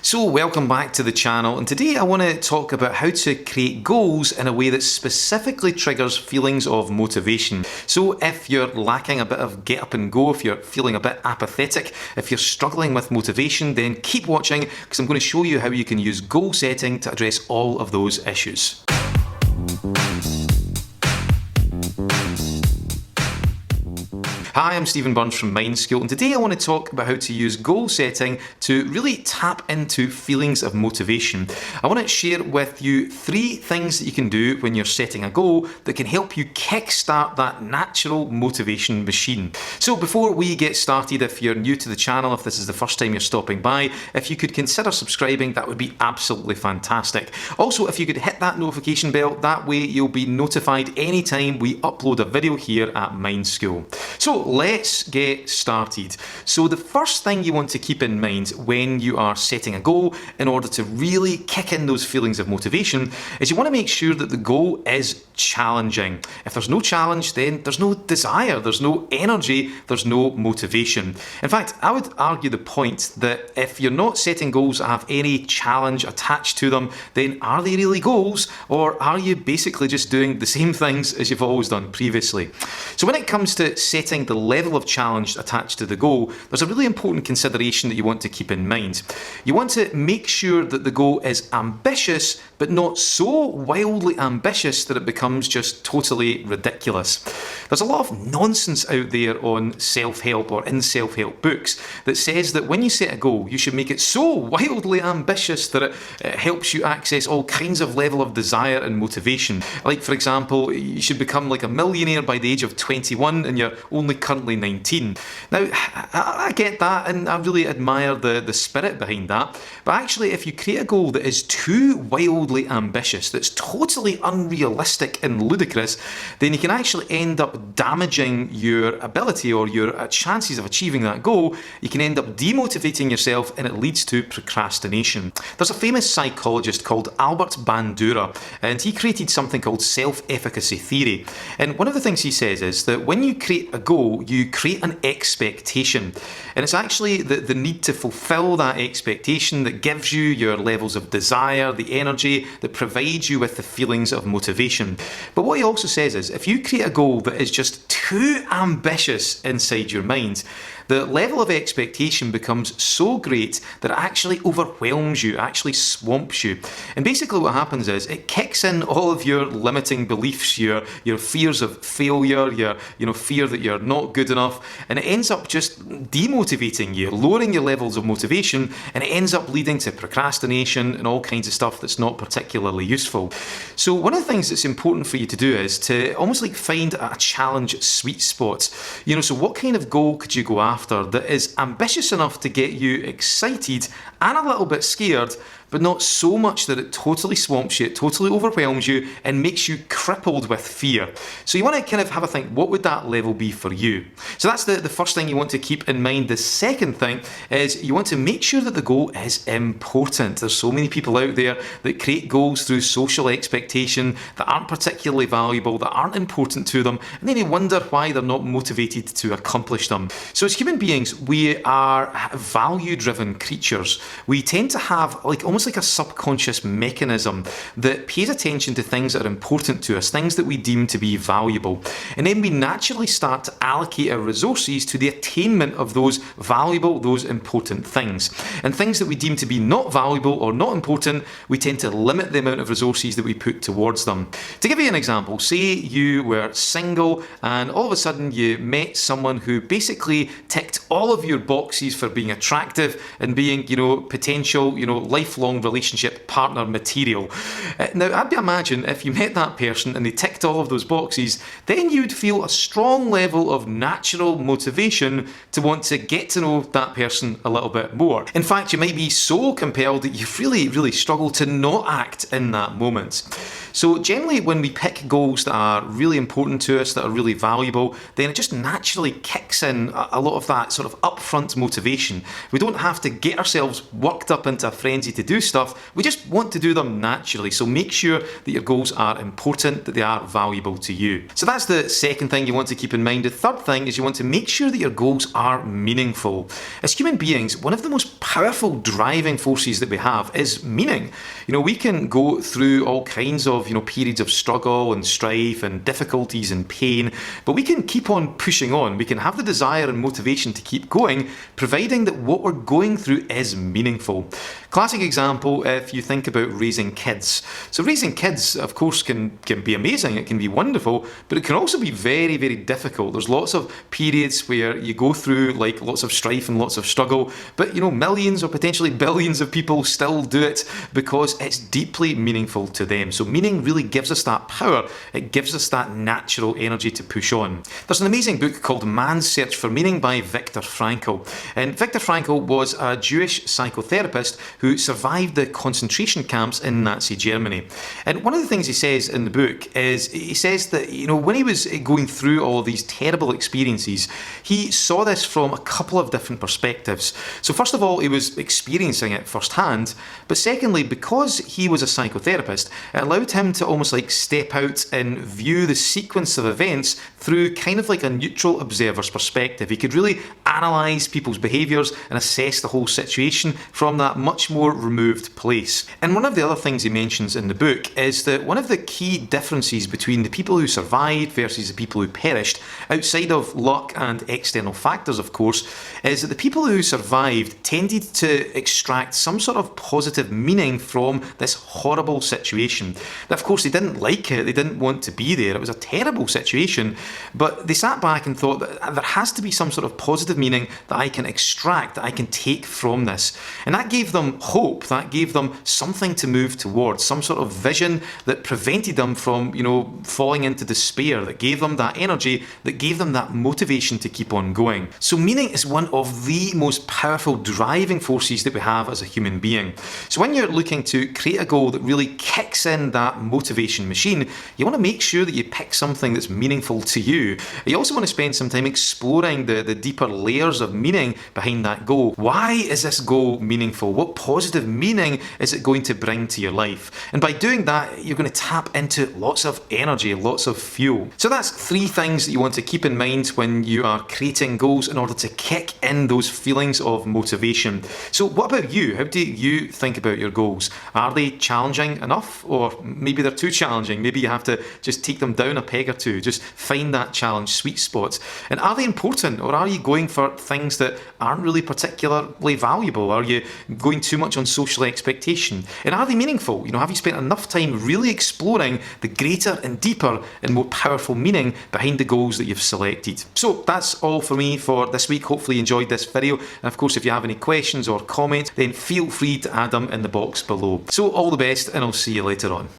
So welcome back to the channel, and today I want to talk about how to create goals in a way that specifically triggers feelings of motivation. So if you're lacking a bit of get up and go, if you're feeling a bit apathetic, if you're struggling with motivation, then keep watching because I'm going to show you how you can use goal setting to address all of those issues. Hi, I'm Stephen Burns from Mind School, and today I want to talk about how to use goal setting to really tap into feelings of motivation. I want to share with you 3 things that you can do when you're setting a goal that can help you kickstart that natural motivation machine. So before we get started, if you're new to the channel, if this is the first time you're stopping by, if you could consider subscribing, that would be absolutely fantastic. Also, if you could hit that notification bell, that way you'll be notified anytime we upload a video here at Mind School. So let's get started. So the first thing you want to keep in mind when you are setting a goal in order to really kick in those feelings of motivation is you want to make sure that the goal is challenging. If there's no challenge, then there's no desire, there's no energy, there's no motivation. In fact, I would argue the point that if you're not setting goals that have any challenge attached to them, then are they really goals, or are you basically just doing the same things as you've always done previously? So when it comes to setting the level of challenge attached to the goal, there's a really important consideration that you want to keep in mind. You want to make sure that the goal is ambitious, but not so wildly ambitious that it becomes just totally ridiculous. There's a lot of nonsense out there on self-help or in self-help books that says that when you set a goal, you should make it so wildly ambitious that it helps you access all kinds of level of desire and motivation. Like, for example, you should become like a millionaire by the age of 21 and you're only currently 19. Now, I get that and I really admire the spirit behind that, but actually if you create a goal that is too wildly ambitious, that's totally unrealistic and ludicrous, then you can actually end up damaging your ability or your chances of achieving that goal. You can end up demotivating yourself and it leads to procrastination. There's a famous psychologist called Albert Bandura, and he created something called self-efficacy theory. And one of the things he says is that when you create a goal, you create an expectation. And it's actually the need to fulfill that expectation that gives you your levels of desire, the energy, that provides you with the feelings of motivation. But what he also says is, if you create a goal that is just too ambitious inside your mind, the level of expectation becomes so great that it actually overwhelms you, actually swamps you. And basically what happens is it kicks in all of your limiting beliefs, your fears of failure, your fear that you're not good enough, and it ends up just demotivating you, lowering your levels of motivation, and it ends up leading to procrastination and all kinds of stuff that's not particularly useful. So one of the things that's important for you to do is to almost like find a challenge sweet spot. So what kind of goal could you go after that is ambitious enough to get you excited and a little bit scared, but not so much that it totally swamps you, it totally overwhelms you and makes you crippled with fear. So you want to kind of have a think, what would that level be for you? So that's the first thing you want to keep in mind. The second thing is you want to make sure that the goal is important. There's so many people out there that create goals through social expectation that aren't particularly valuable, that aren't important to them, and then you wonder why they're not motivated to accomplish them. So as human beings, we are value-driven creatures. We tend to have almost like a subconscious mechanism that pays attention to things that are important to us, things that we deem to be valuable. And then we naturally start to allocate our resources to the attainment of those valuable, those important things. And things that we deem to be not valuable or not important, we tend to limit the amount of resources that we put towards them. To give you an example, say you were single and all of a sudden you met someone who basically ticked all of your boxes for being attractive and being, potential, lifelong relationship partner material. Now, I'd imagine if you met that person and they ticked all of those boxes, then you'd feel a strong level of natural motivation to want to get to know that person a little bit more. In fact, you might be so compelled that you really, really struggle to not act in that moment. So generally when we pick goals that are really important to us, that are really valuable, then it just naturally kicks in a lot of that sort of upfront motivation. We don't have to get ourselves worked up into a frenzy to do stuff, we just want to do them naturally. So make sure that your goals are important, that they are valuable to you. So that's the second thing you want to keep in mind. The third thing is you want to make sure that your goals are meaningful. As human beings, one of the most powerful driving forces that we have is meaning. We can go through all kinds of, periods of struggle and strife and difficulties and pain, but we can keep on pushing on. We can have the desire and motivation to keep going, providing that what we're going through is meaningful. Classic example, if you think about raising kids. So raising kids, of course, can be amazing, it can be wonderful, but it can also be very, very difficult. There's lots of periods where you go through like lots of strife and lots of struggle, but millions or potentially billions of people still do it because it's deeply meaningful to them. So meaning really gives us that power, it gives us that natural energy to push on. There's an amazing book called Man's Search for Meaning by Viktor Frankl. And Viktor Frankl was a Jewish psychotherapist who survived the concentration camps in Nazi Germany. And one of the things he says in the book is, he says that, when he was going through all of these terrible experiences, he saw this from a couple of different perspectives. So first of all, he was experiencing it firsthand, but secondly, because he was a psychotherapist, it allowed him to almost like step out and view the sequence of events through kind of like a neutral observer's perspective. He could really analyse people's behaviours and assess the whole situation from that much more removed place. And one of the other things he mentions in the book is that one of the key differences between the people who survived versus the people who perished, outside of luck and external factors of course, is that the people who survived tended to extract some sort of positive meaning from this horrible situation. Now, of course, they didn't like it, they didn't want to be there, it was a terrible situation, but they sat back and thought that there has to be some sort of positive meaning that I can extract, that I can take from this. And that gave them hope, that gave them something to move towards, some sort of vision that prevented them from, falling into despair, that gave them that energy, that gave them that motivation to keep on going. So meaning is one of the most powerful driving forces that we have as a human being. So when you're looking to create a goal that really kicks in that motivation machine, you want to make sure that you pick something that's meaningful to you. You also want to spend some time exploring the deeper layers of meaning behind that goal. Why is this goal meaningful? What positive meaning is it going to bring to your life? And by doing that, you're going to tap into lots of energy, lots of fuel. So that's 3 things that you want to keep in mind when you are creating goals in order to kick in those feelings of motivation. So what about you? How do you think about your goals? Are they challenging enough? Or maybe they're too challenging. Maybe you have to just take them down a peg or two. Just find that challenge sweet spot. And are they important? Or are you going for things that aren't really particularly valuable? Are you going too much on social expectation? And are they meaningful? Have you spent enough time really exploring the greater and deeper and more powerful meaning behind the goals that you've selected? So that's all for me for this week. Hopefully you enjoyed this video. And of course, if you have any questions or comments, then feel free to add them in the box below. So all the best, and I'll see you later on.